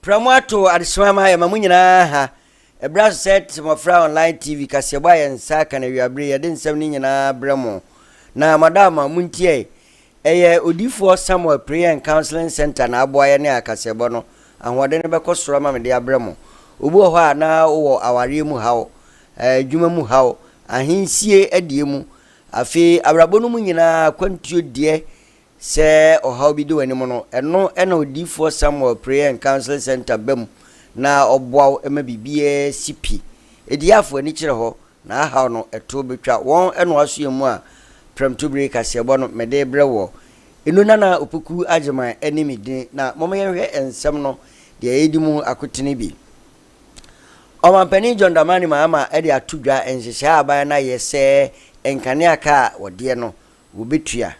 Promoto adiswama ya mamunyina ha ebra TETE MMOFRA online TV KASI3BO yensa kana wiabre yede nsem ni nyina bramo na madama muntie eye odifo Samuel Prayer and Counseling Center na aboye ne KASI3BO no ahode ne bekosoro ma me de abramo obu ho na wo aware mu hawo dwuma mu hawo ahinsie adie mu afi abrabo no mu nyina kwantuo die se ohaw bi de wani mo no eno ena odifo Samuel Prayer and Counseling Center bem na oboaw ema bibie sipi ediafo ani kire ho na ahaw no eto betwa won eno aso emu a premtubri KASI3BO no mede brewo enu na opoku ageman enimi din na momoyehwe ensem no de edimu akotene bi omampani John Damani Mahama ede atudwa enhyehyɛ aban na yese enkane aka wode no wobetua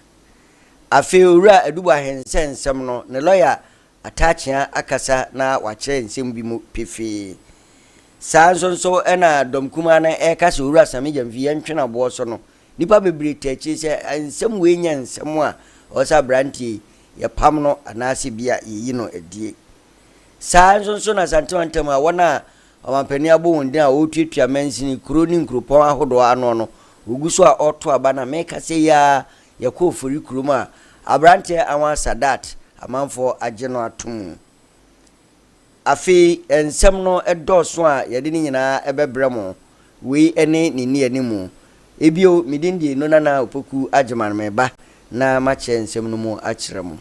afi ura edubu ahensensem no ne lawyer atachia akasa na wachire nsem bi mu pefe sanso ena domkuma na ekasa ura samijamvi yentwena bo so no nipa bebre tachi se nsem we nya nsem a osa branti ye pam no anase bia yi no adie sanso na santewantem a wona omampani abowundin a otuatua mansini kuro ni nkropon ahodo ano no oguso a oto aba na mekase ya yakofori kuruma abrante awan sadat amanfo ageno atum afi ensem no edoso a yede ni nyina ebebremo we ene ni animu ebio midindi no na opoku ageman meba na mache ensem no mu akiremu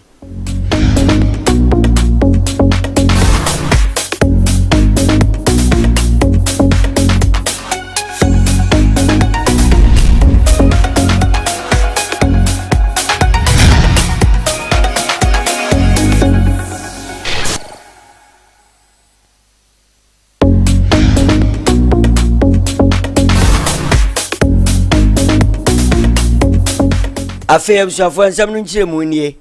afi abusafo ensem no nkiremu nie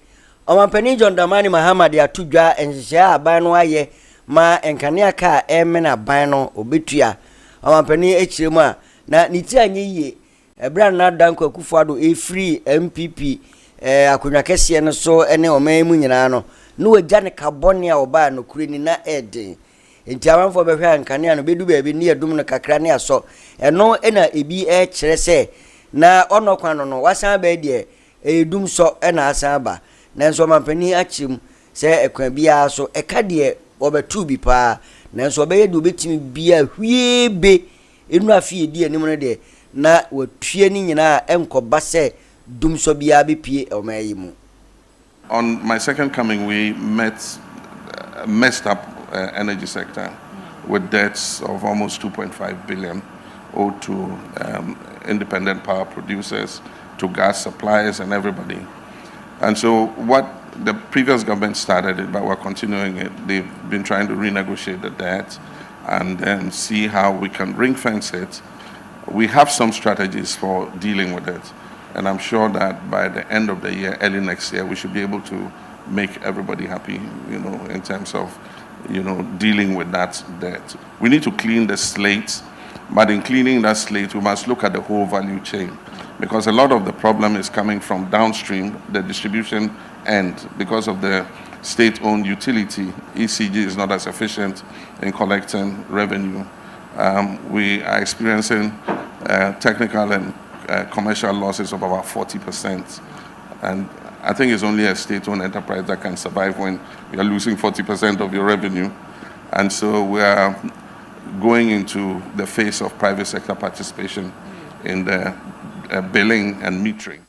omampani John Damani Mahama de atudwa enhyehyɛ aban no aye ma enkane aka emena aban no obetua omampani ekiremu a na niti anye yie ebra na danko akufado free MPP akonwa kese no so ene oman mu nyina no no wagya ne kabone a oba no kureni na eden enti amanfo behwe enkane no bedu baabi ne yadum no kakra ne aso eno ena ebi kyerɛ sɛ na ono kwano no wasan ba die edum so ena asan ba nanso mampani achim se ekwan bia so eka de obetu bi pa nanso obeye de obetimi bia hwiebe enu afie die anim no de na watue ni nyina enkoba se dum so bia bepie omayi mu. On my second coming, we messed up energy sector with debts of almost 2.5 billion owed to independent power producers, to gas suppliers and everybody. And so what the previous government started it, but we're continuing it. They've been trying to renegotiate the debt and then see how we can ring fence it. We have some strategies for dealing with it. And I'm sure that by the end of the year, early next year, we should be able to make everybody happy, in terms of, dealing with that debt. We need to clean the slate, but in cleaning that slate, we must look at the whole value chain, because a lot of the problem is coming from downstream, the distribution end, because of the state-owned utility. ECG is not as efficient in collecting revenue. We are experiencing technical and commercial losses of about 40%. And I think it's only a state-owned enterprise that can survive when you are losing 40% of your revenue. And so we are going into the phase of private sector participation in the billing and metering.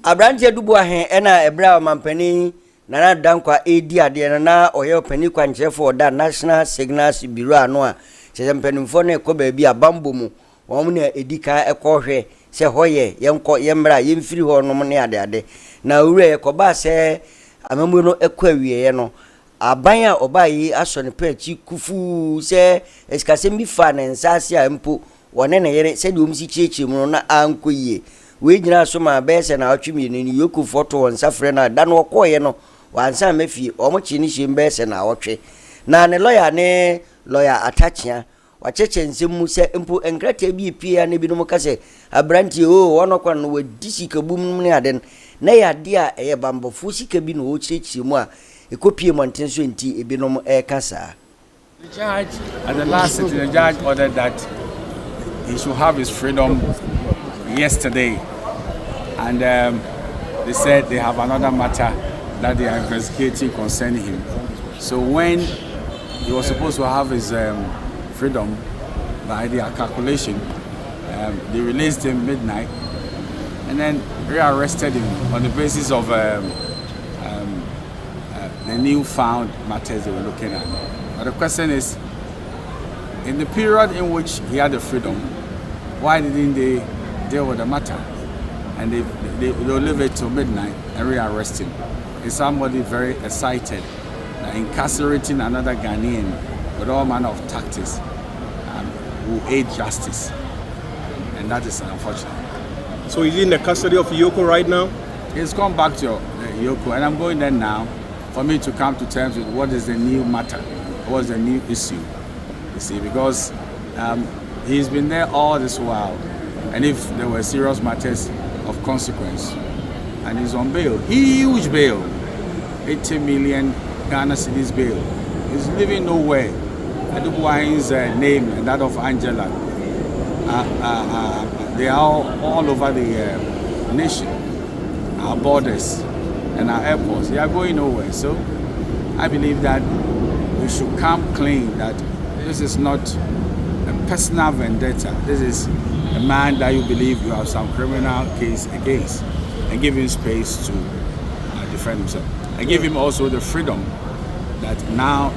Abrantia Dubois ena ebra mampani nana dankwa edi ade na oye pani kwanche for that National Signals Bureau ano a chempanyimfo na ekọ ba bi abambo mu won na edika ekọhwe se hoye yenko yemra yemfiri ho no ne ade na owure ekoba se amamu no ekọ awiye no aban a obayi aso ne pachi kufu se eskasem bi fa na nsase a mpo wone ne yere se de omsi chiechi mu na ankoyie we nyina so ma bese na atwemi ni yoku foto won safre na da no koye no wansa mafie omochi ni hye bese na wotwe na ne lawyer atachia wacheche nsemu se mpo enkrate bi pia ne bi no kase abranti o wono kwa no wadi sika bum ne aden na ya de a eye bambofu sika bi no o chichi mu a ekopie monten so enti ebi no kasa. The judge at the last sitting, the judge ordered that he should have his freedom yesterday, and they said they have another matter that they are investigating concerning him. So when he was supposed to have his freedom, by their calculation, they released him midnight and then rearrested him on the basis of the newfound matters they were looking at. But the question is, in the period in which he had the freedom, why didn't they deal with the matter? And they'll leave it till midnight and rearrest him. Is somebody very excited, incarcerating another Ghanaian with all manner of tactics will aid justice, and that is unfortunate. So he's in the custody of Yoko right now? He's come back to Yoko, and I'm going there now for me to come to terms with what is the new matter, what is the new issue, you see, because he's been there all this while, and if there were serious matters of consequence, and he's on bail, huge bail, 80 million Ghana cedis bail. He's living nowhere. Adubuain's name and that of Angela, they are all over the nation, our borders and our airports. They are going nowhere. So I believe that we should come clean that this is not a personal vendetta. This is a man that you believe you have some criminal case against, and give him space to defend himself. And give him also the freedom that now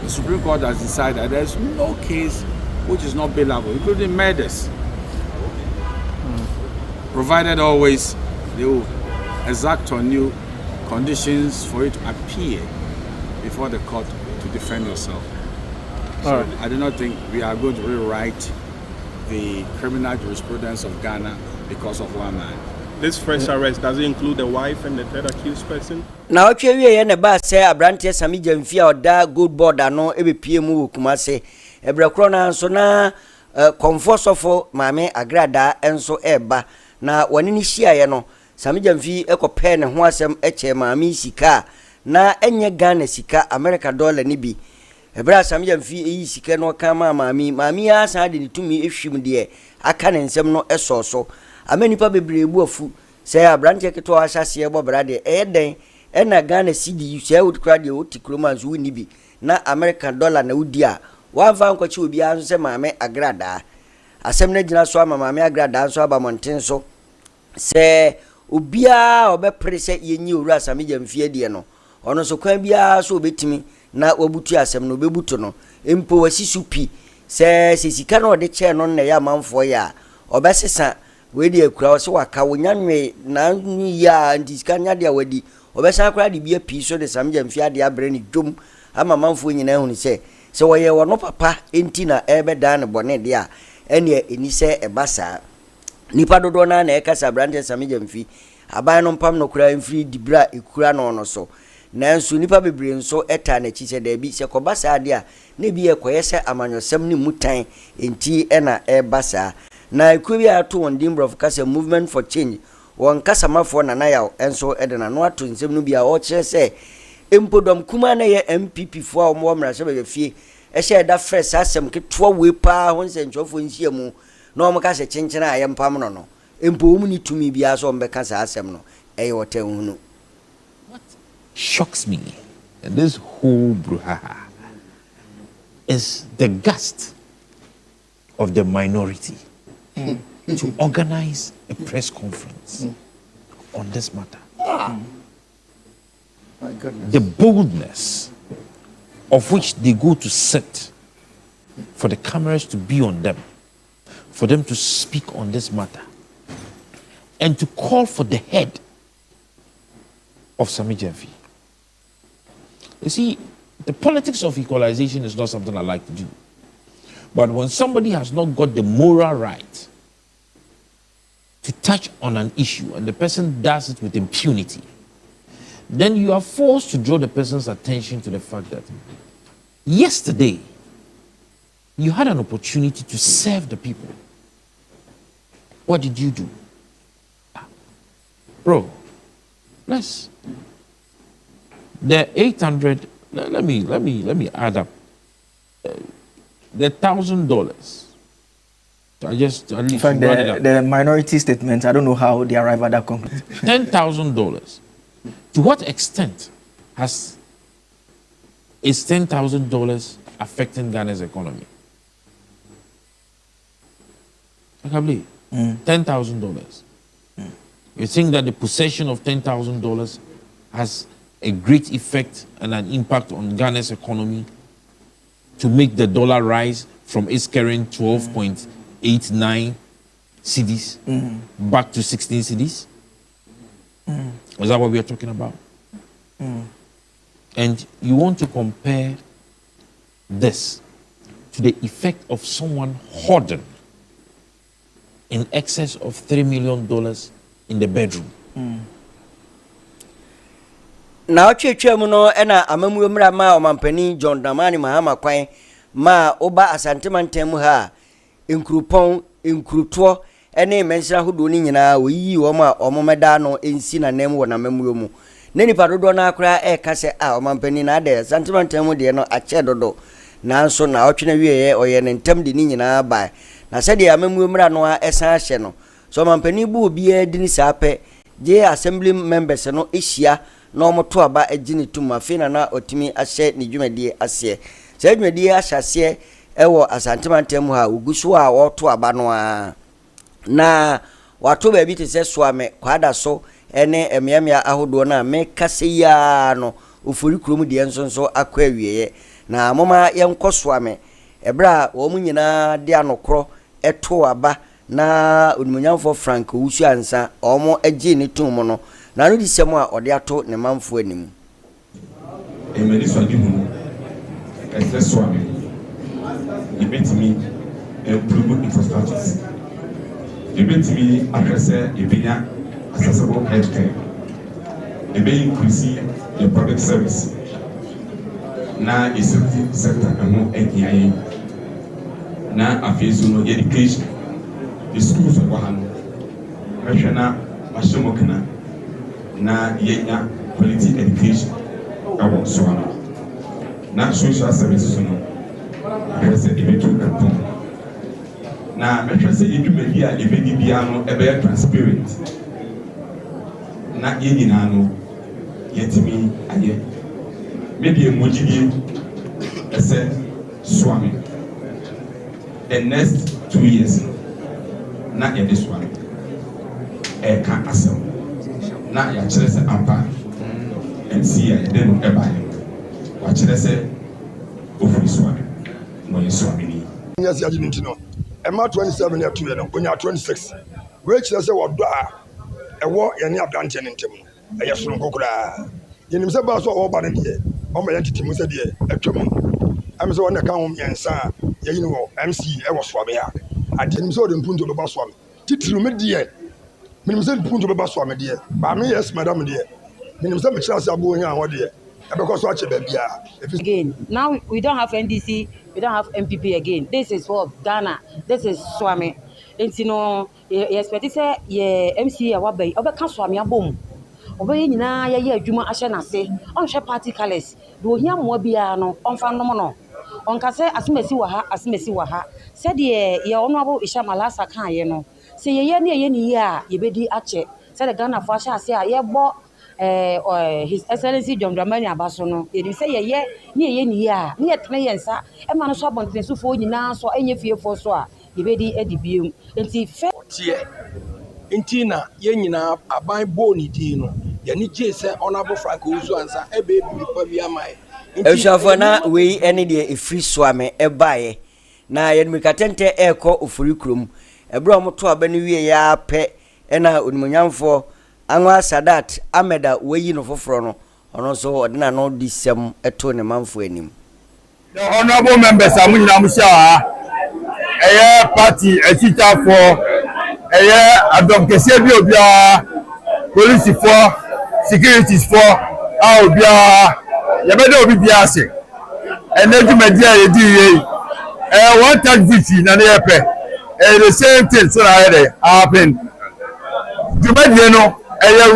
the Supreme Court has decided that there's no case which is not bailable, including murders. Provided always they will exact on you conditions for you to appear before the court to defend yourself. So I do not think we are going to rewrite the criminal jurisprudence of Ghana because of one man. This fresh arrest, does it include the wife and the third accused person? Now, if you hear about say Abrantia Sami Jamfia or da good board ano ebe PMU kumase ebrekrona so na comfort of mame agrada enso eba na wanini hia ye no Sami Jamfi ekope ne ho asem eche mame sika na enye Ghana sika America dollar ni bi ebra Sami Jamfi eyi sika no kama mame ya san de tumi ehwim de aka ne nsem no esoso amanipa bebrebu afu say Abrantia keto ahase ebo brade eden ena Ghana cedi say would kra de otikromans wu ni bi na American dollar na wudi a wanfa nkwachi obi anso se mame agrada asem na gina so ama mame agrada anso aba monten so se obia obepre se yenyi owura Sami Jamfie de no ono so kwan bia so obetimi na wabutu asem no obebutu no empo wasisu pi se sika na ode che no na ya manfo ya obesesa we de akura so waka wonyanwe na ya ndisika nya de wadi obesa akura de bia pi so de Sami Jamfie de abre ni dwom ama manfo nyina hu ni se woye wono papa enti na ebe da ne bone de a ene eni se ebasa nipa dodo na na ekasa Abrantia Sami Jamfie aban no mpam no kura mfiri dibra ekura no no so nanso nipa bebre nso eta na chi se da bi se kobasa de a na bi ekoye se amanyosem ni mutan enti ena ebasa na ekubi ato on Dimbrof kasa movement for change won kasa mafo na yaw enso edena no ato nsem no bia o kire se empodom kuma na ye MPP fo a omo mra se be fie ehye da fresh asem ketwa we pa ho nse ntwofo nsia mu na omo kasa chenchena ayempam no no empo mu ni tumi bia so ombe kasa asem no hunu. What shocks me in this whole brouhaha is the gust of the minority to organize a press conference on this matter. My goodness. The boldness of which they go to sit for the cameras to be on them, for them to speak on this matter, and to call for the head of Sammy Jemfi. You see, the politics of equalization is not something I like to do. But when somebody has not got the moral right to touch on an issue and the person does it with impunity, then you are forced to draw the person's attention to the fact that yesterday you had an opportunity to serve the people. What did you do? Bro, let's the 800, let me add up the $1,000. I just at least in fact, the minority statement, I don't know how they arrive at that conclusion. $10,000. To what extent is $10,000 affecting Ghana's economy? I can't believe $10,000. You think that the possession of $10,000 has a great effect and an impact on Ghana's economy to make the dollar rise from its current 12.89 cedis back to 16 cedis? Is that what we are talking about? And you want to compare this to the effect of someone hoarding in excess of $3 million in the bedroom. Na ochwetwa no ena amamuo mra ma omampani John Dramani Mahama kwan ma oba asantemantam mu ha inkrupon inkruto ene menshira hodo ni nyina oyi wo ma omomeda no ensi na nem wo na mamuo mu ne nipa dodo na akra ka se omampani na de asantemantam de no ache dodo nanso na otwena wieye oye ne ntam de ni nyina ba na se de amamuo mra no esan hye no so omampani bu obi adini sape je assembly members no ehia na omoto aba agini tuma fina na otimi ahye ni dwumadie ase se dwumadie ahyase ewo asantemantam ha uguso a woto aba no a na wato ba bi te se soame kwada so ene emiamia ahodo na mekase ya no ofori krom de ensonso akwa wieye na moma yenko soame ebra wo mu nyina de anokro eto aba na onumunyamfo Frank Owusu ansa omo agi ni tum no na no disem a ode ato ne manfo anim emeli swadi mu soame ibetimi improve infrastructures ibetimi address ibinya accessible healthcare increase the public service na security sector amo NIA na afezu no education the schools of Wahano Meshana Mashimokana na yenya quality education awo soano na social services no address ebetu kampon na metrese edwumadi a ebedi bia no ebe transparent na yenyina no yetimi aye maybe emojidi ese swami the next 2 years na ye this one ka asem na ya kire se ampa MC ya de no eba ye wa kire se ofuri swami no ye swami ni yes ya jini ntino ema 27 ya 2 no onya 26 we kire se wodo a ewo ye ne abrante ne ntem no eye soro kokura yenim se ba so wo ba ne de o ma ye titimu se de atwam am se wona ka ho yensa ye yini wo MC e wo swami ya adenim se o de mpunto be ba swami titiru me de minim se mpunto be ba swami de ba me yes madam de minim se me kira se abo nya ho de because what again now we don't have NDC, we don't have MPP again. This is for Ghana, this is Swami. And you know, you expect to say yeah MC Awabe obe kan Swami abom obe nyina ye adwuma ahye na se on hwe party colors do hia mo bia no on fa no no on ka se asimesi wa ha said ye ono abo isha malasa kan ye no se ye ne ye ni ya ye bedi ache Say the Ghana for shall say, yeah, bo His Excellency John Dramani Abasono. You say, yeah, near 3 years, a man so about to for you now, so any fear for so. You ready at the beam. And see, Intina, Yenina, a by Boni Dino, Yanichi said, Honorable Frank Uzuanza, a baby, Paviamai. Elshafona, we any day a free swame, a buy. Na yen mikatente eko ofurikrum ebro moto abaniwie ya pe ena onmunyamfo anwa sadat ameda weyi no foforo no ono so odina no disem eto ne manfo anim. The honorable members amunyina musha party achita for advocacy bi obia police for securities for obia yabede obi bia ase energy media yedi one time victory na the same thing so that happen. Jumadi no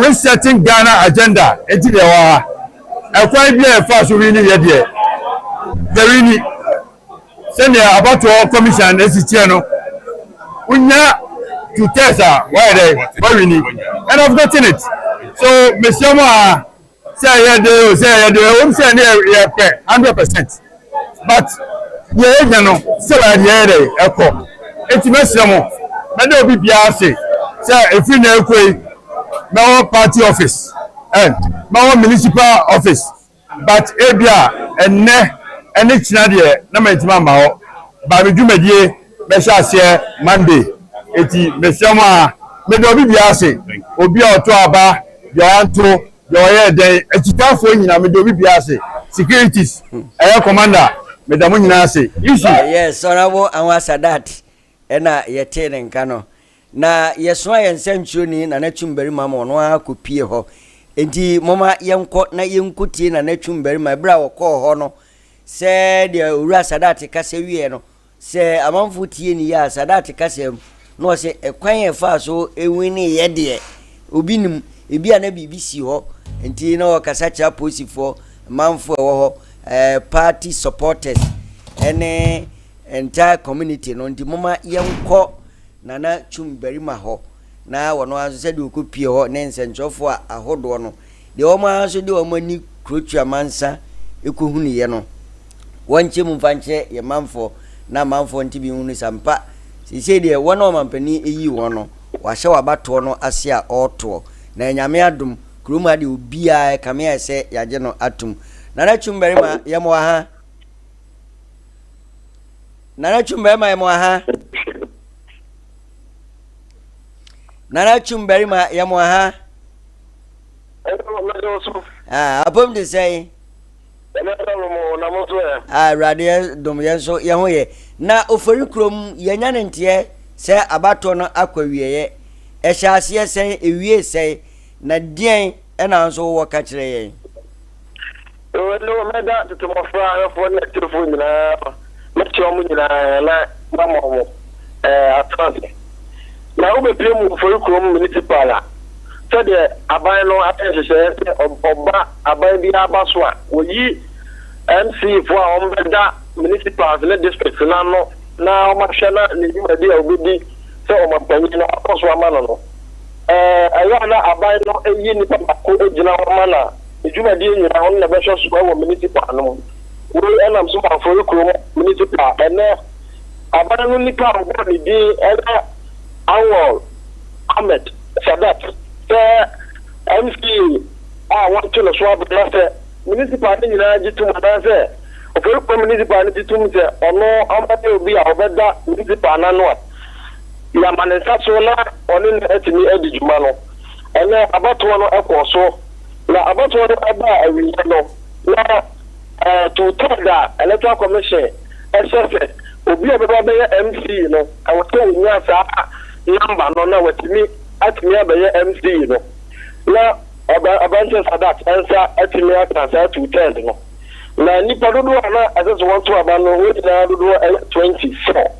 resetting Ghana agenda enti de wa quite be fast we ni here there very ni send about all commission SCT no unya to test why they very ni and I've gotten it so monsieur ma say here they say near 100% but yeah, no, so I hear a call. It's Messamo. I don't be Biase. Say, if you know, my party office and my municipal office, but Abia and Ne and it's Nadia, Namatama, Babidumadi, Mesha Monday, Eti Messama, Medobi Biase, Obia Toaba, Yoanto, your day, it's tough for you, Medobi Biase, securities, air commander. Yes, honorable Anwasadat, ena yete nkano na yeswa yensenchuni na nachumberi mama ono akopie ho enti mama yenko na yenkutie na nachumberi ma bra woko ho no se de ura Sadat kase wie no se amanfo tie ni ya Sadat kase no se ekwan ye fa so ewini ye de obinim ebia na bibisi ho enti na wakasa cha posifo manfo wo ho party supporters any entire community no ndi mama yenko nana chumberi ma ho na wono aso se de okopie ho ne nsenchofo ahodo no de omo aso de omo ni krotua mansa ekohunu ye no wonche mfanche ye manfo na manfo ntibi hunu sampa sise de wono mampani eyi wono wahye wabato no ase a oto na nyame adum kroma de obia kamea se yaje no atum nana chumberi ma yemo ha nana chumberi ma yemo ha nana chumberi ma yemo ha apom de say radio dom yenso ye ho ye na ofori krom yenya ne ntie se abato no akwawieye e hyase se ewie se na dien e na nso wo ka kire ye no meda TETE MMOFRA for na telephone na matio mu nyina na mamo atante na ube pemu ofori krom municipal so de aban no atensese oba aban bi abaso a oyi MC for ombeda municipal le district na no na omahwe na ni madi obedi so omapani na akoso amano no ayo na aban no eyi ni papa ko ejina omana ejumadi nyina on na behwe so wo municipal no wo enam so afori krom municipal ene aban no nipa wo ni di ene Awol Ahmed Sadat MC want to swap the municipal in Jitum Dance. Of municipal Jitum, or no, Amate will be our better municipal Nanua. Yaman Sola, or in Etini Eddie Jumano. And then about one echo so. Now about one about a regional. Now to tell that electoral commission, SFA, will be a better MC, you know. I was telling you, number no with me at me by MC, you know. Now, about Sadat answer at me at 210. Now, Nipadudu, I just want to abandon with the 24.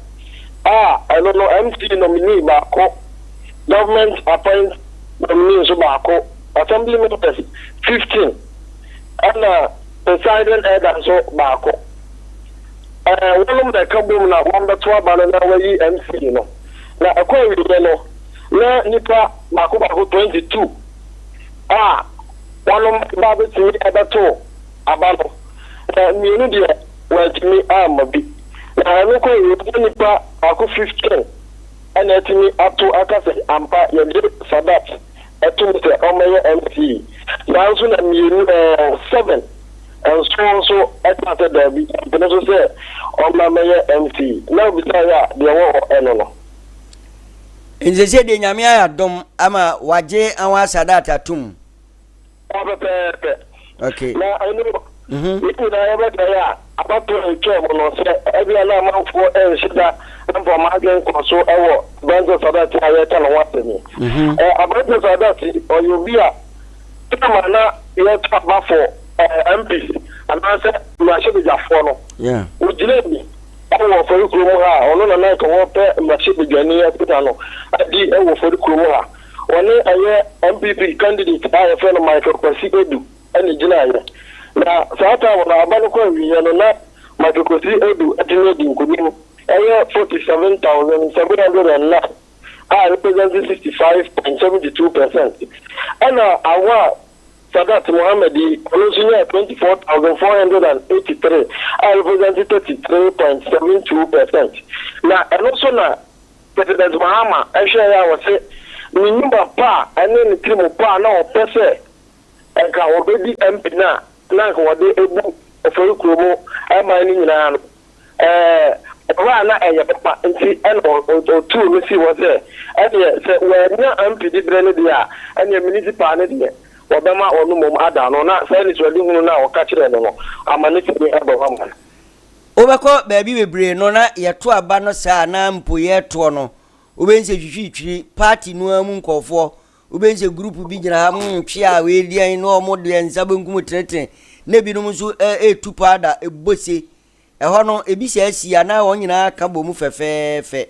I don't know MC nominee Bako, government appoint nominee Bako, assembly members 15, and presiding head and so Bako. One of the Kabum now, 1 to 2 banana MC, you know. Now, according to na nipa mako 22 one ba be ti ebeto abalo mienu de wetimi amabi na no ko nipa mako 15 and etimi ato akase ampa ye de sadat eto se omeye MC na so na mienu 7 and so etata da bi na so se omeye MC na bi sa ya de wo eno no Inzese de nyame ayadom ama waje anwa sadat atum. Okay. Na I know. Ipu na ebe da ya abato nke mo no se ebi na amanfo enshida mbo magen koso ewo banzo sadat ayeta no watani. Abato sadat oyobia kama na ye taba for MP anase machebe jafo no. Yeah. Ujilebi ewo for kurumu ha ono na ko wo pe machebe jani ya pitano adi ewo for kurumu ha. One aye MPP candidate aye friend Michael KASI3BO ani jina ya na sata wala abano ko wiye no na Michael KASI3BO atine di nkuni aye 47,709 representing 65.72%. Ana awa Sadat Mohammedi olosunya 24,483 representing 33.72%. Na enoso na President Mahama ehwe ya wose minimba pa ene ni trimu pa na opese enka obedi MP na ko wode ebu ofori kromo ama ni nyina no wa na eye papa nti eno otu mi si wose ene se we na MP di brene dia ene municipal ne dia obema onu mom ada no na se ni so di hunu na o ka kire no amane ti be eba wa man obeko baabi bebre no na yeto aba no sa na mpo yeto no obense hwihwitwiri party no amu nkofo obense group bi gina ha twe a we lian no omo de nsabankum treten na binom so etupada ebose eho no ebisi asia na won nyina ka bomu fefefe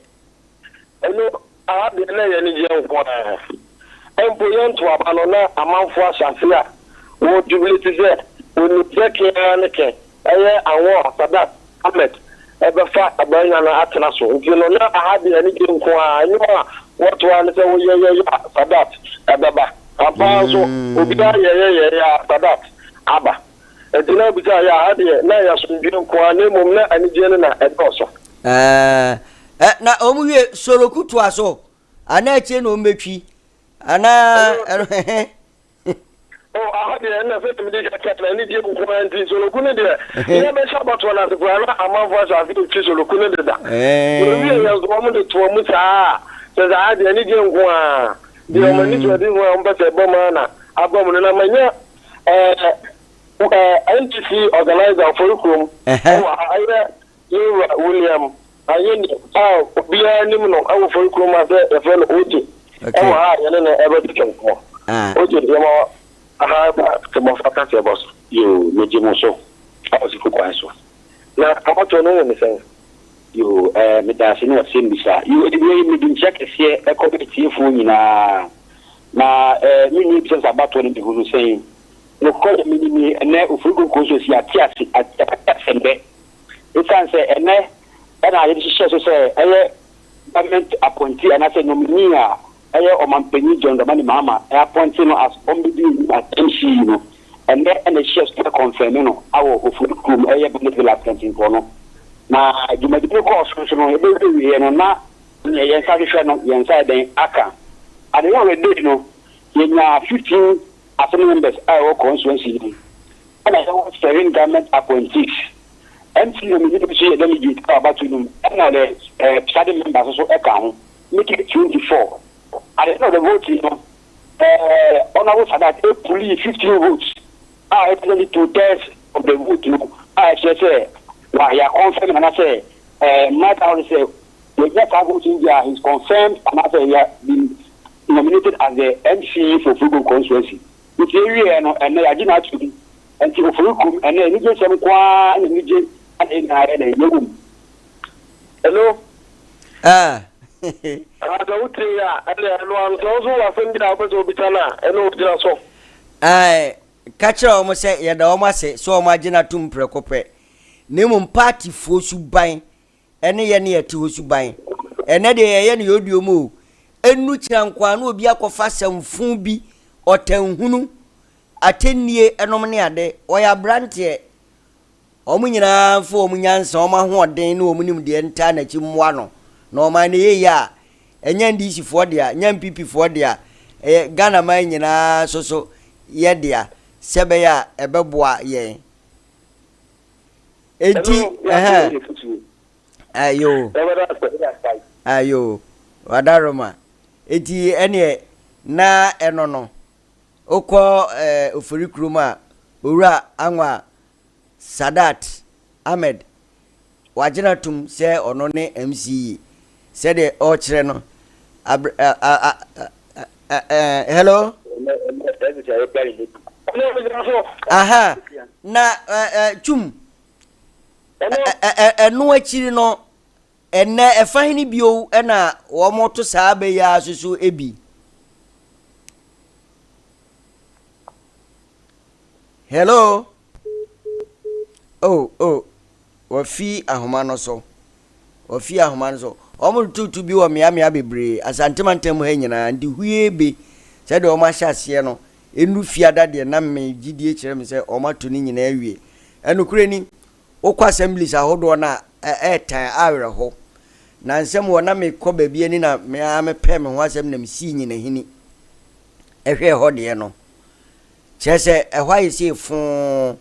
eno abi na ye ni je nko empo yento abano na amanfo asafia wo jubility ze oni zekia neke eye awo Sadat Ahmed ebefa abanya na atena so nti no na ahadi ani je nko anyo woto an se wo ye Sadat ebeba apa so obi ye Sadat aba edina bi ya ahadi na ya so nje nko anemum na ani je na edoso na omuwe sorokutu aso ana eche na ometwi ana ahadi na fe mi de ka ni je nko anti sorokune de ya be shabato na se kwa amanfo sa fi twi sorokune de da obi ya zo mo de to mu sa se za ahadi ani je nko a de o mani to de ho mba se boma na abom na manya NTC organizer for Krum aye William ayeni obia nim no awo for Krum ase e fe no oje yana na ebe dikem ko oje de ma ba TEMMOFRA KASI3BO yo meje mo so awasi ko kwanso na abato no me sen yo me da se no se mbisa yo de bi me din check se e ko be tie fu nyina na mi ni bi se abato no bi hu sen no ko mi ene ofugo ko so si atiase asembe isanse ene na ye hihye so se eye government appointee and say nominee eye omanpanyi John Dramani Mahama appointee no as ombidi as MC no and then shares to confirm no awo ofugo kum eye benefit appointee ko no na jumadi ko so no e be wi no na ye sa hwehwe no ye sa den aka ade no we dey no ye nya 15 assembly members are constituency and I have 7 government appointees. MC nominated to say delegate about to them and the starting members also account make it 24. At the end of the vote, you know, honorable Sadat police 15 votes are actually 2/3 of the vote. You know, I say, why you are confirmed and I say, matter how to say, the next vote in India is confirmed and I say he has been nominated as the MC for Fugu constituency. Which area and I did not to and to Fugu and then you get some quan and you get. Hello. Catcher almost say ya da almost say so imagine tum prekope. Name party for suban. Any ye near to suban. And de ye ni odio mu. enu kirankwa na obi akofa samfu bi otanhunu atenie enom ne ade oya brante omunyina fo omunyansa omahoden na omunim de nta na chimwa no na oma ne ye ya enya ndisi fo de a nya mpp fo de a Ghana man nyina so ye de a sebe ya ebeboa ye enti ayo wadaroma enti ene na enono okọ ofurikruma owura anwa Sadat Ahmed wajinatum se ono ne MC se de o kire no hello aha na chum eno akiri no enne efahini bio na wo moto saabe ya susu ebi hello oh wafi ahomano so omo tutu bi wo mia bebre asantemantam ha nyina ndi huebe se de o ma hyase no enu fiada de na me gidie kire me se o ma to ni nyina awie enukure ni okwa assemblies ahodo na etan awere ho na nsem wo na me kɔ baabi ani na me pɛ me ho asɛm na me si nyina hini ehwe ho de no kyese ehwa yesi fo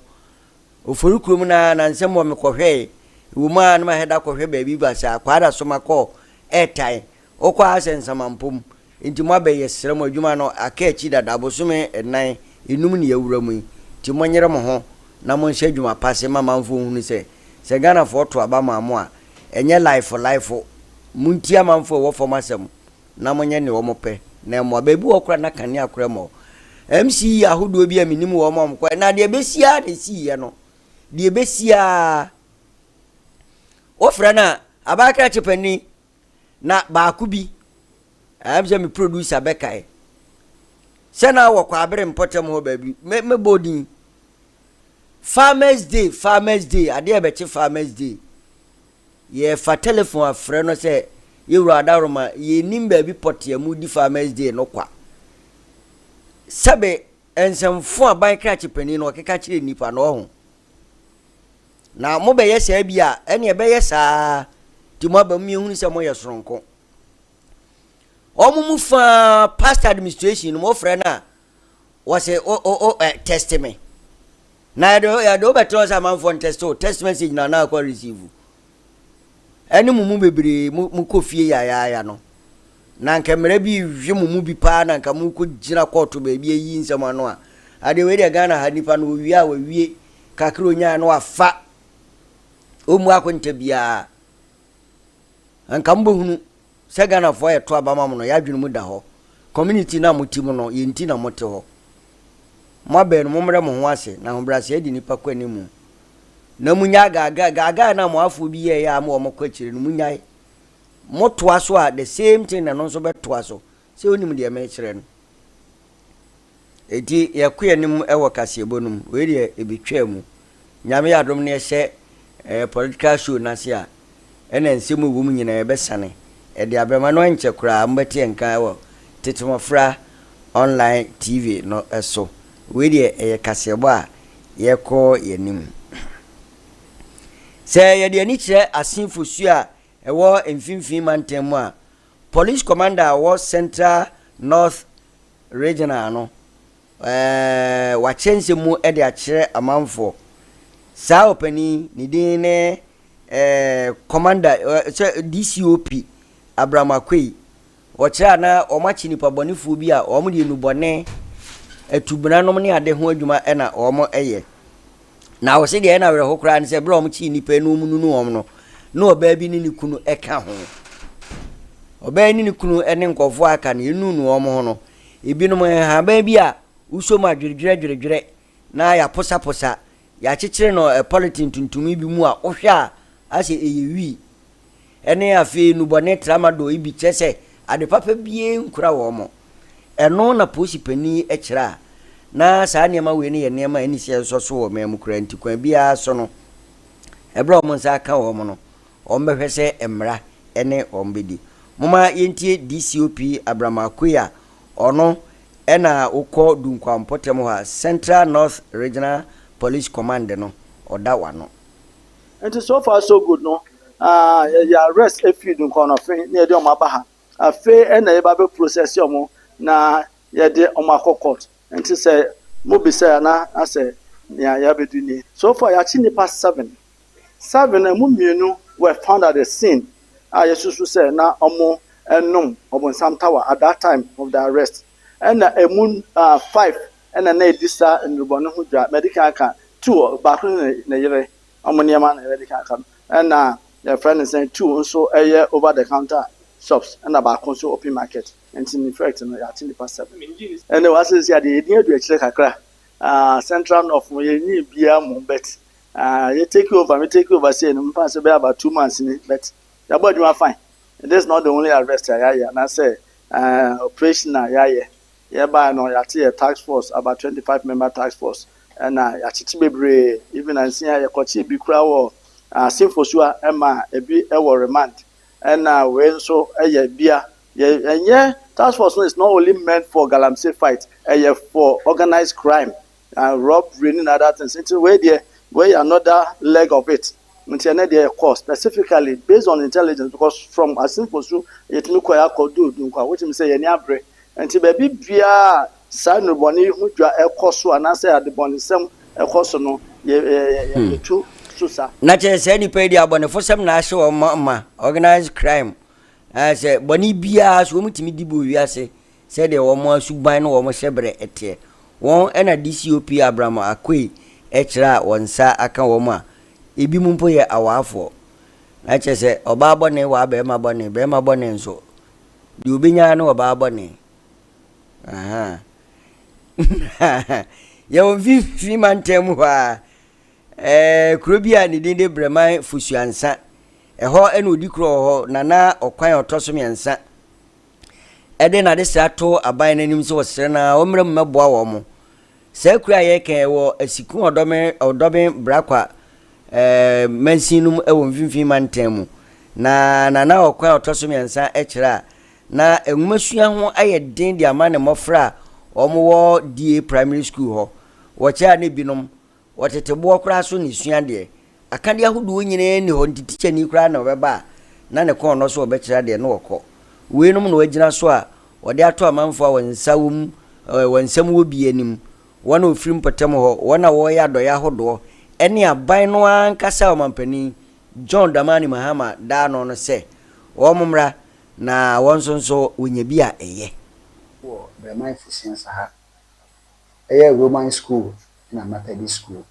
ofurukrum na nsem wo me kɔhwɛ wo ma na ma heda kɔhwɛ baabi ba sa kwada so makɔ etan okwa asensamampom nti mo abɛyɛ srem adwuma no aka achi dada bosome enan enum ne yawura mu nti mo nyere mo ho na mo nhye adwuma pase ma manfo hunu se Ghana for to aba maamo a enye life muntia manfo wo formasem na mo nye ne wo mo pɛ na mo baabi wo kora na kane akora mo MC ahodo bi a minim wo mo kwa na de besia de siye no de besia ofra na abaka chepani na baaku bi amje me producer bekai sena wo kwa abere mpotem ho baabi me bodin Farmers Day ade e beche Farmers Day ye fa telephone afre no se yewru adaroma ye nim baabi potia mu di Farmers Day no kwa sabe ensemfo aban kra chepani no keka kire nipa no ho na mo be yesa bia ene be yesa ti mo ba mi hunu se mo yesoronko omumu fa past administration mo frɛ na was a testament na ya do beto sa man for test message na ko receive eni mumu bebre mu kofie ya no na nka mere bi hwe mumu bi pa na nka mu ko gira court ba bi yi nsem ano a ade we de Ghana ha nipa no wi a wie kakro nya no afa omu akonta bia nka mbo hunu se Ghana fo ye to abama no ya dwunu mu da ho community na mutim no ye nti na mote ho mo be no momre mo ho ase na hobrase edi nipa kwa nimu na munya gaga na mo afu bi ye ya mo kwa kire no munya moto aso a the same thing na no so beto aso se onim de me kire no edi ye kwa nim ewo kasebo num we de ebetwa mu nyame ya dom ne hye political show na se a ena nsemu wo mu nyina ye besane edi abema no nche kura mbeti enka ewo TETE MMOFRA online TV no eso we de kasebo a ye ko yenim se ye de ani kire asinfo su a ewo mfimfin mantemu a police commander wo Central North Regional no wa chense mu e de a kire amanfo sa opani ni din ne commander DCOP Abramakwe wocha na omachi nipa bonifu bi a omo de nubone atubuna nom ne ade ho adwuma e na omo eye na wo se de na were hokra ne se bra omo chi nipa no mu nu omo no oba bi ni kunu eka ho oba ni kunu ene nkofo aka na enu nu omo ho no ebinom ha ba bi a uso ma dwedwedwedwedwere na ya posa ya chechire no politin tuntumi bi mu a ohwa ase eyewi ene afi nubone tramado ibi chese ade papa bie nkura wo mo eno na posi pani ekira na saa niam we ne ye niam ani sie so wo mem kura ntikwan bia so no ebra mo nsa aka wo mo no ombehwese emra ene ombedi mama yentie DCOP Abramakoya ono ena ukọ dunkwampọtem ha Central North Regional Police Command no oda wano. And so far so good no. Ya arrest a few dunkwa fe near the omabaha. A fe and a baby process yomo na ya de omako court. And to say Mobi say na I say ya beduni. So far ya chini past 7 and mumienu were found at the scene. Yesusu say na omo enum obon Sam Tower at that time of the arrest. And a moon 5 and a disa and Rubano Hudra medical car 2 back in the year Ammoniaman medical car. And their friend is saying 2 also a year over the counter shops and about also open market. And in effect, actually past 7. And there was the idea to check a crack. Central of Moyeni Bia Mumbet. You take over, saying, pass about 2 months in it, but your body will fine. This is not the only arrest and I say operation hereby no yati a task force about 25 member task force and yati bebre even and see ya kochi bi kura wo sinfosua ema ebi ewo remand and we so bia task force is not only meant for galamsey fight for organized crime and robbery and other things into where another leg of it until course specifically based on intelligence because from asinfosu it me koya kodu dunkwa which me say any abre nti baby bia sa no boni hu dwa ekoso anase adeboni sem ekoso no ye tu susa na che se ni pe di abone fo sem na ahye o ma organized crime say boni bia so mutimi dibo wiase say de wo mo asuban no wo mo hyebre ete won ena DCOP Abraham Akwe ekira wonsa aka wo ma ebi mumpo ye awafo na che se oba bone wa be ma bone nso di obinya no oba bone aha yo vi mantem ho krobia ni dinde breman fusuansa ho ena odi kro ho nana okwan otoso miensa ede na de sato aban nanim so wosere na omrem meboa wo mo se kura ye kan wo asiku odobe brakwa mensinum ewo mfimfin mantem na nana okwan otoso miensa ekira na enwumasua ho aye den di amane mofra omo die primary school ho wo cha ne binom wotetebo kra so ni sua de akade ahodo nyine ne ho ntitiche ni kra na obeba na ne kon no so obekira de no wokọ weenum no wagina so a wode ato amanfo a wonsawum wonsam wo bienim wona ofirim patam ho wona wo ya do ya hodo ene aban no ankasa omampani John Damani Mahama da no se wo momra na wonsonso wonya bi a eye wo be my fusiansa ha eye Roman school na Methodist school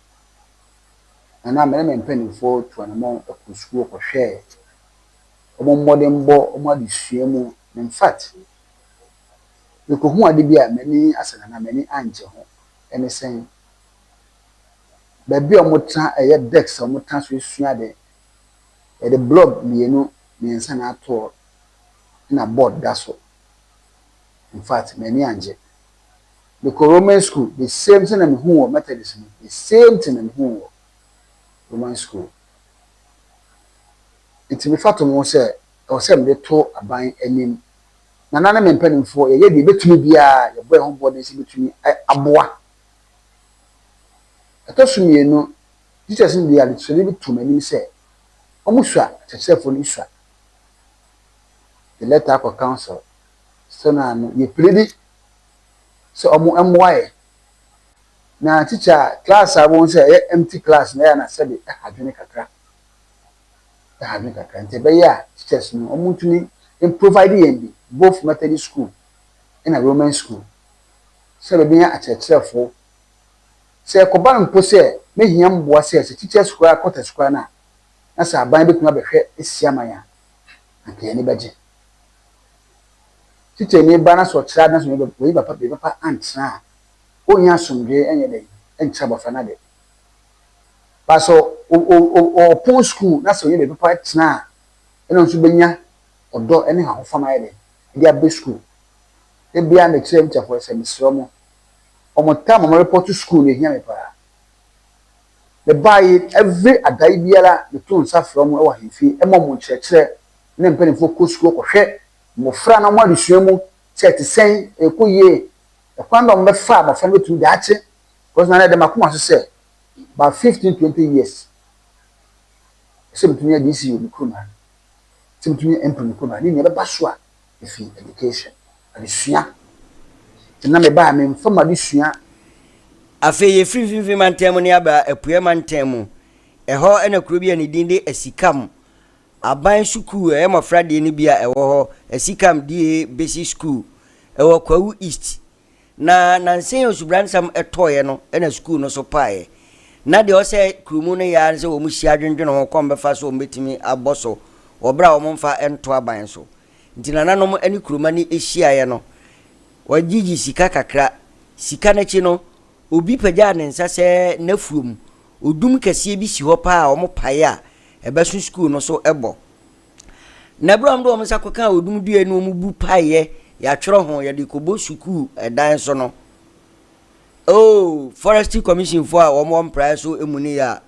ana mere mpani fo to anamo ku school ko hwe omo modern bo omo adisuamu in fact because who ade bia many asana na many anje ho ene sen baby omotra eye dex omotra so sua de e de blog mienu miensa na ato na board daso in fact many anje the Roman school the same thing and who Methodist the same thing and who Roman school it be fact mo say o say me to aban anim na nana me mpanimfo ye de betumi bia ye boy ho body si betumi aboa atosumi no teachers in the so be to mani say omusua techefo ni sua the letter for council so na no ye plead so omo emwae na teacher class abon say empty class na ya na sabe adwene kakra nte be ya teachers no omo tuni provide yembi both Methodist school and a Roman school so be ya achechefo say ko ban po say me hiam boa say teachers school akota school na sa aban betuma be hwe esiaman ya ante ni beje teacher ni ba na so kira na so we papa antra onya somdwe enye dey encha bofa na de paso o post school na so ye be papa tina eno nso benya odo ene ha fama ye de abe school e bia na kire mcha for semestro mo omo time mo report to school ne hia me pa the buy every adai biara the tone sa from e wa hefi e mo kire ne mpeni fo ko school ko hwe mmɔfra na mo adesua mu sɛ te sɛn ɛkɔ yie ɛkwan da mo bɛfa abɔfra no bɛtumi de akye because na ɛde makoma so sɛ about 15-20 years sɛ mutumi ade si obi kuma sɛ mutumi employ kuma ni bɛba so a efi education adesua na me ba me mfa ma adesua afe ye free mantam ne aba apue mantam ɛhɔ ɛna kuro bi ani din de asikam aban school mmɔfra de ne bia ɛwɔ hɔ asikam die basic school ɛwɔ Kwawu East na nansen osubransam ɛtɔye no ɛna school no so pae na de ɔsɛ krumu no ya sɛ wɔ mu hyia dwendwen ho kɔm bɛfa so mbetimi abɔso wɔbra wɔ mfa ɛnto aban so nti nananom ani kruma ni ehyiaye no wagigi sika kakra sika na chi no obi pagya ne nsa sɛ nafuom odum kɛseɛ bi si hɔ pa a ɔmo pae a ɛbɛso school no so ɛbɔ na brom do ɔmo nsa kɔka odum due no ɔmo bu pae ya tworo ho ya de kobo school ɛdan so no oh forestry commission for a ɔmo mpra so emuni ya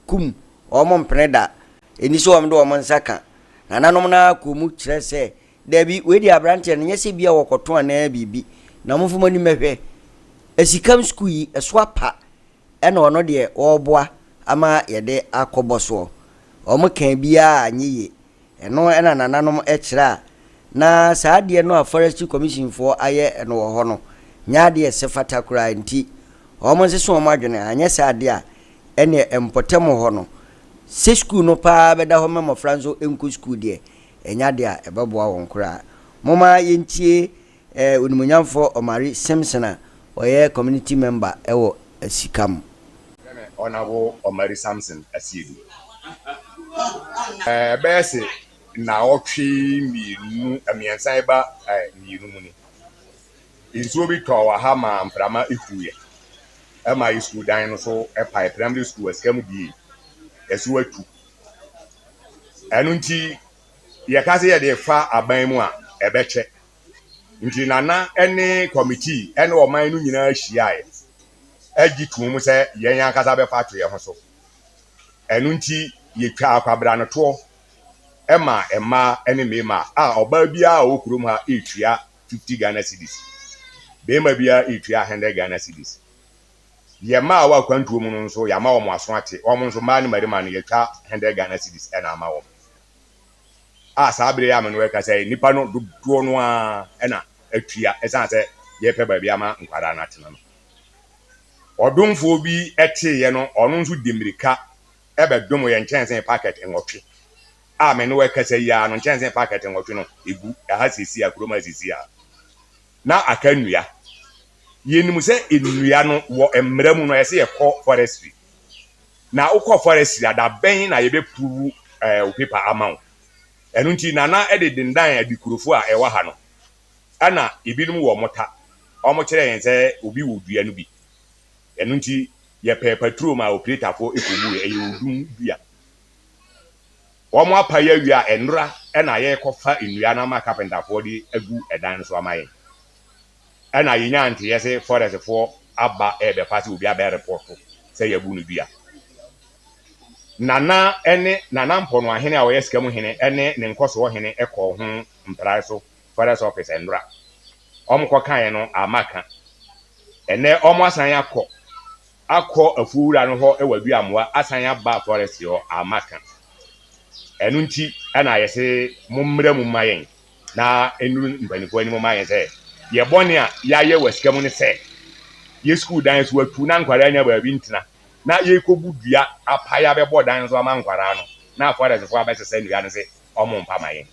kum ɔmo mpreda eni so ɔmo do ɔmo nsa ka nananom na komu kyerɛ sɛ dabi we di abrante no nyɛ bia wɔkɔto ana bibi na mo mfoma ni mehwɛ asikam school yi ɛso apa ɛna ɔno de ɔboa ama yɛde akɔbɔ so ɔmo kan bia anyiye ɛno ɛna nananom ɛkyerɛ na saa de no a forestry commission for ayɛ ɛno wɔ hɔ no nya de ɛsɛ fatakura nti ɔmo nse so ɔmo adwene anyɛ saa de a ɛne ɛmpɔtem hɔ no se school no pa bɛda hɔ memo franso enku school de enya de a ɛbɛboa wɔn kora moma yentie onimonyamfo Omari Simpson a ɔyɛ community member ɛwɔ asikam Honorable Omari Samson Asiedu bɛɛse na ɔtwe mienu amiensan ba mienu mu ni nsuo bi tɔ wɔ ha ma mprama ekuye ɛma school dan no so ɛpa primary school asikam die ɛso atu ɛno nti yɛka sɛ yɛde fa aban mu a ɛbɛkyɛ nti nana ɛne committee ɛne ɔman no nyinaa hyiae agi tum sɛ yɛn ankasa bɛfa ato yɛn ho so ɛno nti yɛtwa akwabra no toɔ ɛma ɛma ɛne mema a ɔbaa biara a ɔwɔ kurom ha ɛtua 50 Ghana cedis bɛrima biara ɛtua 100 Ghana cedis yɛma a wɔ akwantuo mu no nso yɛama wɔn aso ate wɔn nso maa ne mmarima no yɛtwa 100 Ghana cedis ɛna ama wɔn a saa bere ya ameno ɛka sɛ nipa no dodoɔ no a ɛna atua ɛsan sɛ yɛpɛ baabi ama nkwara na tena no ɔdomfo bi ɛteeɛ no ɔno nso di mmirika ɛbɛdom yɛ nkyɛnse packet nwɔtwe a meno ɛka sɛ ya no nkyɛnse packet nwɔtwe no egu aha sisi a kuroma sisi a na aka nnua yenim sɛ nnua no wɔ mmara mu no ɛsɛ yɛkɔ forestry na wokɔ forestry adabɛn na yɛbɛpuru paper amount ɛno nti nana ɛde dendan adikurofo a ɛwɔ ha no ana ebinom wɔ mota ɔmo kyerɛ yɛn sɛ obi wɔ dua no bi ɛno nti yɛpɛ patrol ma operatorfo ekobu ɛyɛ odum dua ɔmo apa ya wia ɛnora ɛna yɛkɔfa nnua na ma carpenterfo de agu ɛdan no so ama yɛn ɛna yɛnya ante yɛsɛ forestfo aba ɛbɛfa sɛ obi aba report sɛ yɛbu no dua nana ene nana mpono ahene a wɔyɛ sikamu hene ene ne nkoso hene ɛkɔ ho mprai so forest office ndra ɔmkɔ kan no amaka ene ɔmo asan akɔ afuura no hɔ ɛwɔ duamoa asan aba forest hɔ amaka ɛno nti ɛna yɛse mommra mu mayen na enu mpanifo ani mu mayen sɛ yɛbɔne a yɛayɛ wɔ sikamu ne sɛ yɛ school dan so atu na nkwara anya baabi ntina na yekobu dua apaya bɛbɔ dan so ama nkwara no na forest fo abɛsesa nnua no se ɔmo mpa mayen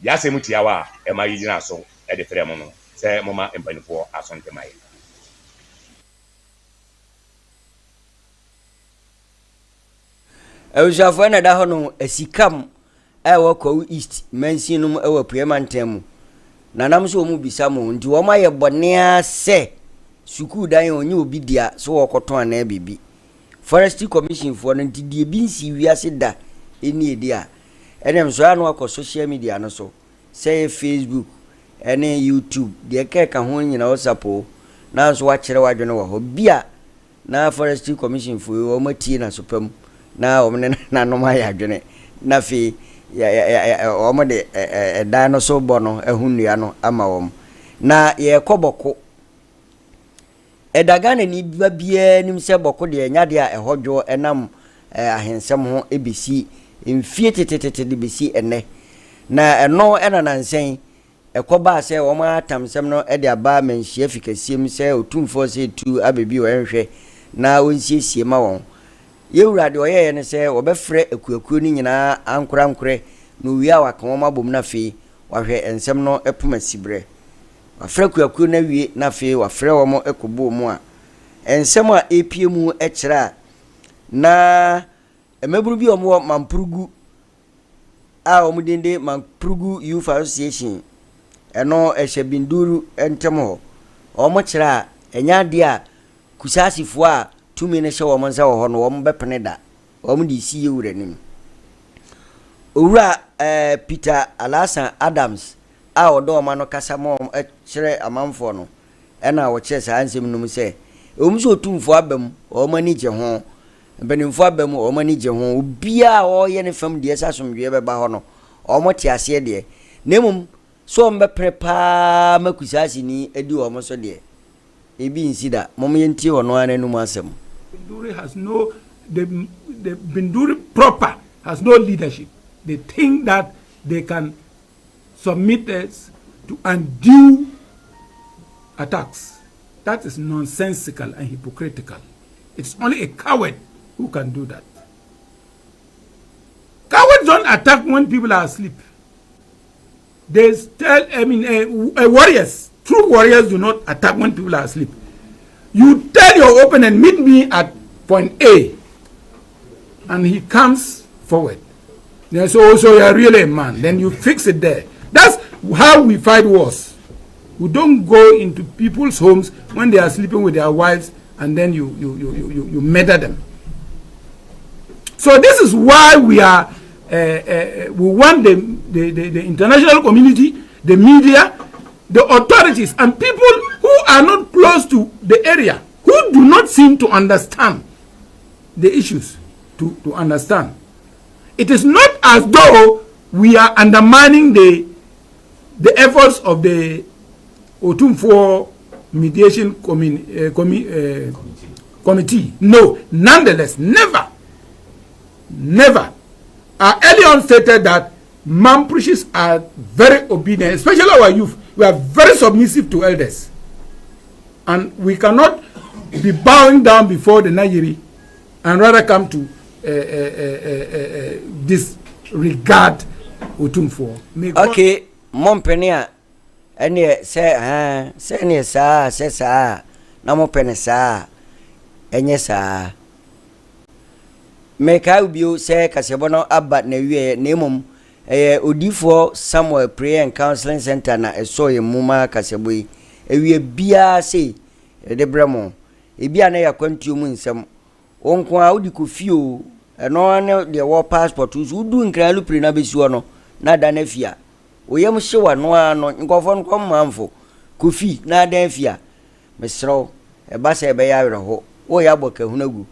yasɛm tiawa a ɛma yigina so ɛde frɛ mo no sɛ moma mpanifo asonte mayen awushafo na da hɔ no asikam ɛwɔ Kwawu East mansinum ɛwɔ puemantam mu nanam so mu bisa mo nti wɔn ayɛ bɔnea sɛ sukuu dan onye obi dia so wɔkɔtɔn ana bibi forestry commission for no nti die bi nsi wiase da eni edi a ɛnam so ano akɔ social media no so sɛ Facebook ɛne YouTube deɛ kɛka ho nyina wosapo na so wakyerɛ wadwene wɔ hɔ bia na forestry commission for wɔn matie na so pam na wɔn ne nanom ayɛ adwene na fe omo de dan no so bo no ehunua no ama wom na ye koboko edagana ni bia nim se boko de nyade a ehodwo enam ahensem ho ebisi mfie tetetete de bisi ene na eno ena nansen ekoba se wo ma tamsem no e de aba manhia fikasiem se otumfo se tu abebi wo enhwe na wonsiesie ma won yewurade oyeye ne se obefre akuakuo ni nyina ankora no wia waka ma bom na fe wahwe ensem no epoma sibre wafre akuakuo na wie na fe wafre wo mo ekobo mu a ensem a epiemu ekira na emeburu bi omo mampurugu a omudende mampurugu youth association eno ehebinduru entem ho omo kira enya de a kusasifo a tumi ne hye wo monza wo ho no wo mbepene da wo mdi si yewure nim owura Peter Alasan Adams a odo ma no kasa mo kire amanfo no ena wo kire sa ansem num se omso otumfo abam wo mani je ho benimfo abam wo mani je ho bia o ye ne fam de sasomdwe beba ho no o mo ti ase de nemum so mbepene pa makusasi ni edi wo mo so de ebi insida mom yenti wono ananum asem Binduri has no the Binduri proper has no leadership. They think that they can submit us to undue attacks. That is nonsensical and hypocritical. It's only a coward who can do that. Cowards don't attack when people are asleep. They tell, warriors, true warriors do not attack when people are asleep. You tell your opponent, meet me at point A, and he comes forward. Then so you're really a man. Then you fix it there. That's how we fight wars. We don't go into people's homes when they are sleeping with their wives, and then you murder them. So this is why we are we want the international community, the media, the authorities, and people who are not close to the area, who do not seem to understand the issues, to understand. It is not as though we are undermining the efforts of the Otumfo mediation committee. No, nonetheless, never. Early on stated that Mamprushis are very obedient, especially our youth. We are very submissive to elders. And we cannot be bowing down before the Nigeri and rather come to disregard Otumfo. Okay, Mompenia, and say near sa, says sa, no more penesa, and yes, sir. Make I be say Casebono Abbat Newe, Nemum. Odifo somewhere prayer and counseling center na esoye muma kasebui ewie bia sei de bremo e bia na yakwantu mu nsem onko a odi kofio eno ne de wo passport usu du nkran lupri na besuo no na da na fia oyem hyewa no ano nkofo nko manfo kofi na da fia mesro e ba se be ya werho wo ya boka hunagu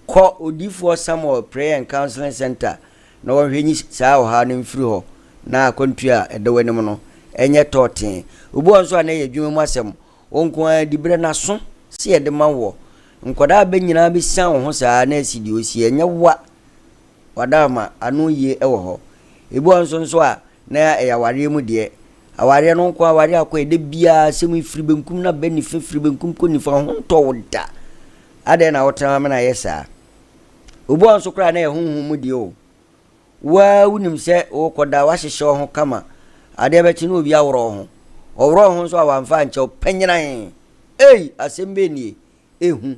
ko odifo somewhere prayer and counseling center na wohwenyi saa oha no mfiri ho na akwantua edewanim no enye toten obo onso ana ye dwuma mu asem onko a dibre na so se ye de mawo nkoda ba nyina be san ho saa na asidi osi enye wadama anu ye ewo ho ebo onso nso a na ya ware mu de aware no nko aware akwa de bia sem ifiri benkum na bani fifiri benkum ko nifa ho to woda ade na wotama me na yesa obo onso kra na ye hunhun mu de o wa wunim se o koda wa hyehye ho kama ade be chi no obi awro ho so awamfa nche panyiran asembe ni ehu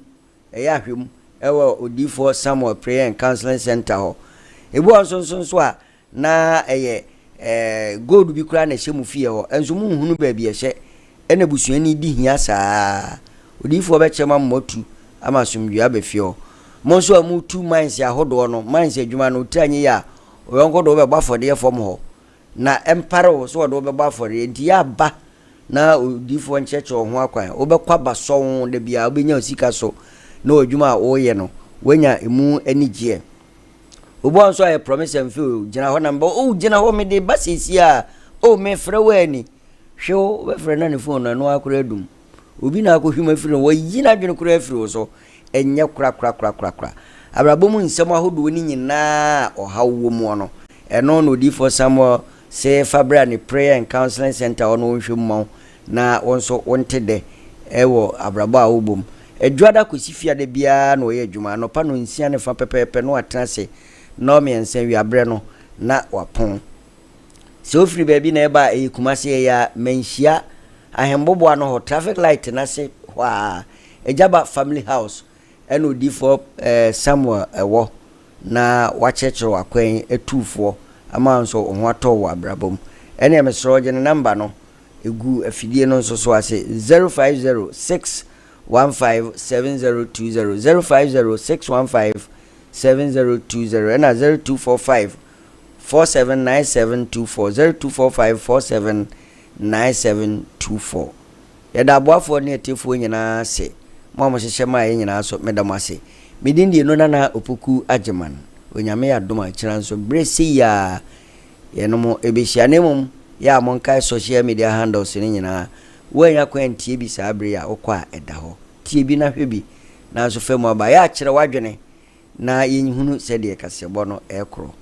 eya hwem ewo odifo Samuel prayer and counseling center ho ebu onso a na gold bi kura na hyemu fie ho enso mu hunu ba bi ehye ena busuani di hia saa odifo be chema mmotu ama somdua be fie ho monso amu 2 mines ya hodo no mines adwuma no tanye ya oyonko do be gbafode fom ho na empare so do be gbafode enti ya ba na odifo ncheche ho akwan obekwa baso de bia obenya osika so na odwuma a oye no wenya emu anigye obo nso aye promise and feel gina ho number o gina ho me de basisi a o me frɛ wani hwe we frɛ na ne phone no akora dum obi na akohwima firi wo yina dwene kora afiri wo so enye kra abrabom nsɛm ahodo ni nyina ɔhawo mu no ɛno no di for some say Fabra ni prayer and counseling center ono nhwemmɔ na wonso wonte de ɛwɔ abrabo a wobom adwada kosifia de bia na ɔyɛ adwuma no pa no nsia ne fa pepepe no atena se no me nsen wi abre no na wapon se ofiri baabi na eba ekumase ya menhia ahembobo no ho traffic light na se wa ejaba family house eno di for Samuel ewo na wachechero akwan etufo ama nso ho ato wa abrabom ene mesro je ne number no egu afidie no nso so ase 0506157020 0506157020 and 0245479724 0245479724 yada boafo ne etefo nyina se mo hyehyɛ ma ye nyina so medam ase medindi no na opoku agyeman onyame ya doma kira nso bresi ya yenom ebehia nemum ya monkai social media handles ni nyina wanya kwantie bi saa bre ya okwa eda ho tie bi na hwe bi na so femu aba ya kire wadwene na yenhunu sɛ de KASI3BO no ekro